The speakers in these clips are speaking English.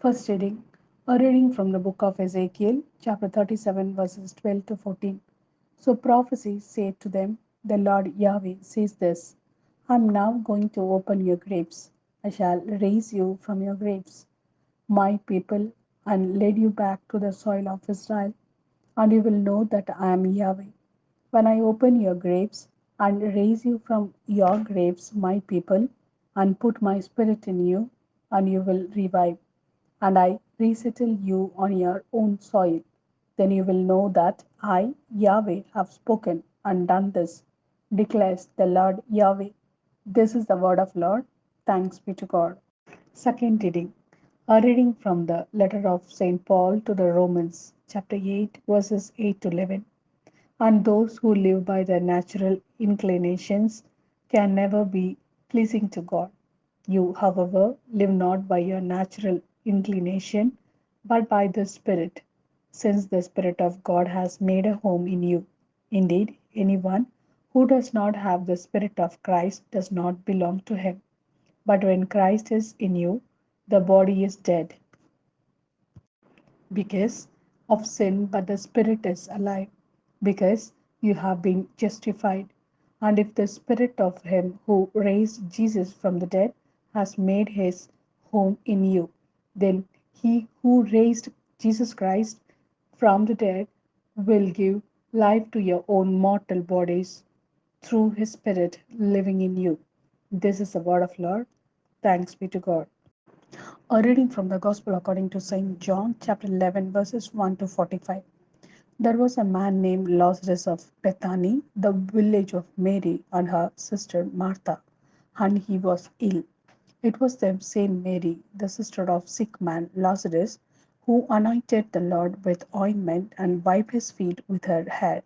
First reading, a reading from the book of Ezekiel, chapter 37, verses 12 to 14. So prophecy said to them, the Lord Yahweh says this: I am now going to open your graves. I shall raise you from your graves, my people, and lead you back to the soil of Israel, and you will know that I am Yahweh. When I open your graves and raise you from your graves, my people, and put my spirit in you, and you will revive, and I resettle you on your own soil, then you will know that I, Yahweh, have spoken and done this, declares the Lord Yahweh. This is the word of Lord. Thanks be to God. Second reading. A reading from the letter of St. Paul to the Romans, chapter 8, verses 8 to 11. And those who live by their natural inclinations can never be pleasing to God. You, however, live not by your natural inclination, but by the Spirit, since the Spirit of God has made a home in you. Indeed, anyone who does not have the Spirit of Christ does not belong to him. But when Christ is in you, the body is dead because of sin, but the Spirit is alive because you have been justified. And if the Spirit of Him who raised Jesus from the dead has made His home in you, then He who raised Jesus Christ from the dead will give life to your own mortal bodies through His Spirit living in you. This is the word of Lord. Thanks be to God. A reading from the Gospel according to St. John, chapter 11, verses 1 to 45. There was a man named Lazarus of Bethany, the village of Mary and her sister Martha, and he was ill. It was the same Mary, the sister of sick man Lazarus, who anointed the Lord with ointment and wiped his feet with her hair.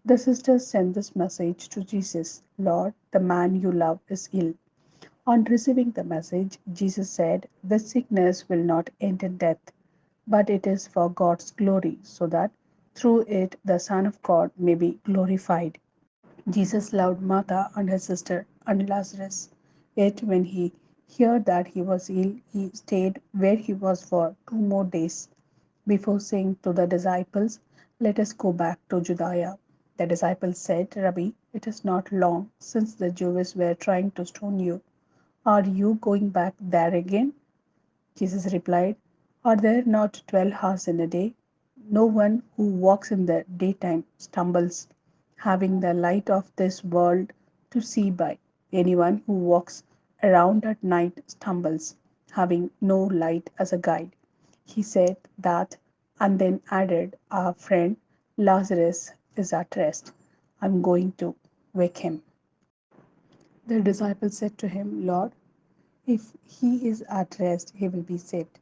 The sisters sent this message to Jesus: Lord, the man you love is ill. On receiving the message, Jesus said, this sickness will not end in death, but it is for God's glory, so that through it the Son of God may be glorified. Jesus loved Martha and her sister and Lazarus. Yet when he heard that he was ill, he stayed where he was for 2 more days before saying to the disciples, let us go back to Judea. The disciples said, Rabbi, it is not long since the Jews were trying to stone you. Are you going back there again? Jesus replied, are there not 12 hours in a day? No one who walks in the daytime stumbles, having the light of this world to see by. Anyone who walks around at night stumbles, having no light as a guide. He said that and then added, our friend Lazarus is at rest. I'm going to wake him. The disciples said to him, Lord, if he is at rest, he will be saved.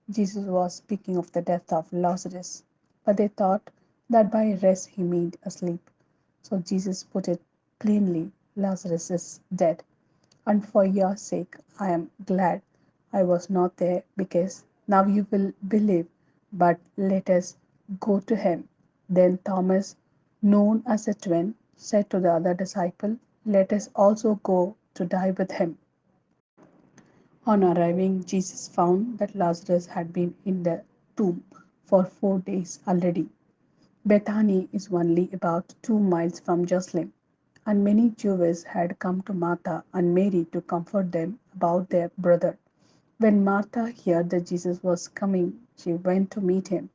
Jesus was speaking of the death of Lazarus, but they thought that by rest he meant asleep. So Jesus put it plainly: Lazarus is dead, and for your sake I am glad I was not there, because now you will believe. But let us go to him. Then Thomas, known as the twin, said to the other disciple, let us also go to die with him. On arriving, Jesus found that Lazarus had been in the tomb for 4 days already. Bethany is only about 2 miles from Jerusalem, and many Jews had come to Martha and Mary to comfort them about their brother. When Martha heard that Jesus was coming, she went to meet him.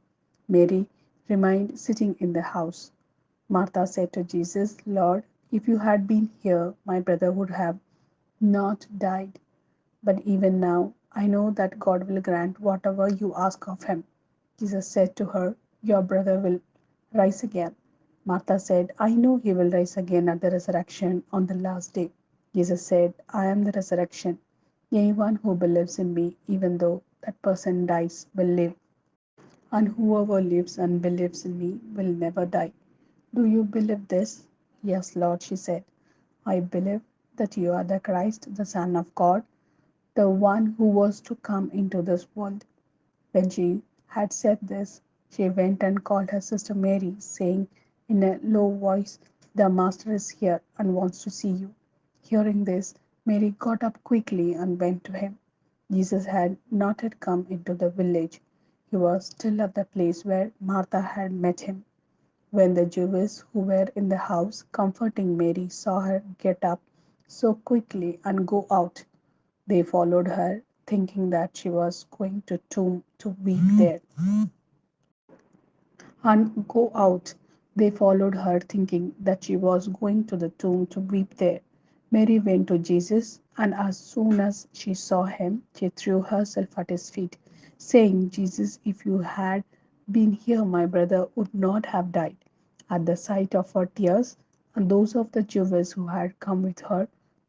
Mary remained sitting in the house. Martha said to Jesus, Lord, if you had been here, my brother would have not died. But even now, I know that God will grant whatever you ask of him. Jesus said to her, your brother will rise again. Martha said, I know he will rise again at the resurrection on the last day. Jesus said, I am the resurrection. Anyone who believes in me, even though that person dies, will live. And whoever lives and believes in me will never die. Do you believe this? Yes, Lord, she said. I believe that you are the Christ, the Son of God, the one who was to come into this world. When she had said this, she went and called her sister Mary, saying in a low voice, the Master is here and wants to see you. Hearing this, Mary got up quickly and went to him. Jesus had not yet come into the village. He was still at the place where Martha had met him. When the Jews who were in the house comforting Mary saw her get up so quickly and go out, they followed her, thinking that she was going to tomb to weep there. And go out. They followed her, thinking that she was going to the tomb to weep there. Mary went to Jesus, and as soon as she saw him, she threw herself at his feet, saying, Jesus, if you had been here, my brother would not have died. At the sight of her tears, and those of the Jews who had come with her,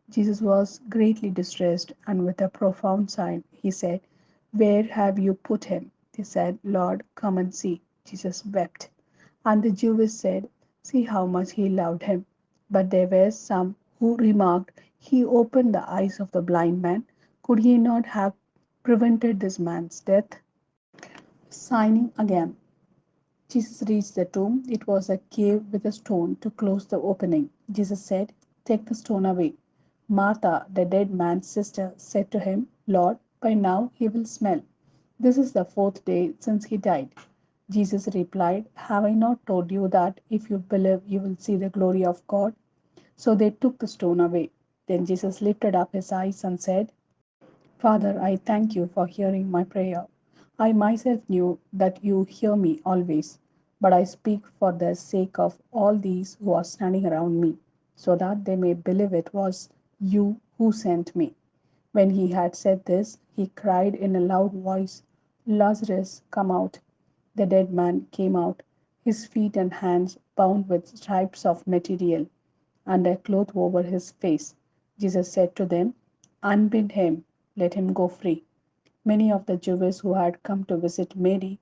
Jesus was greatly distressed, and with a profound sigh, he said, where have you put him? They said, Lord, come and see. Jesus wept. And the Jews said, see how much he loved him. But there were some who remarked, he opened the eyes of the blind man. Could he not have prevented this man's death? Signing again. Jesus reached the tomb. It was a cave with a stone to close the opening. Jesus said, take the stone away. Martha, the dead man's sister, said to him, Lord, by now he will smell. This is the fourth day since he died. Jesus replied, have I not told you that if you believe you will see the glory of God? So they took the stone away. Then Jesus lifted up his eyes and said, Father, I thank you for hearing my prayer. I myself knew that you hear me always, but I speak for the sake of all these who are standing around me, so that they may believe it was you who sent me. When he had said this, he cried in a loud voice, Lazarus, come out. The dead man came out, his feet and hands bound with stripes of material, and a cloth over his face. Jesus said to them, unbind him, let him go free. Many of the Jews who had come to visit Mary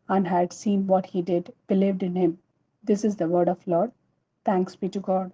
and had seen what he did believed in him. This is the word of Lord. Thanks be to God.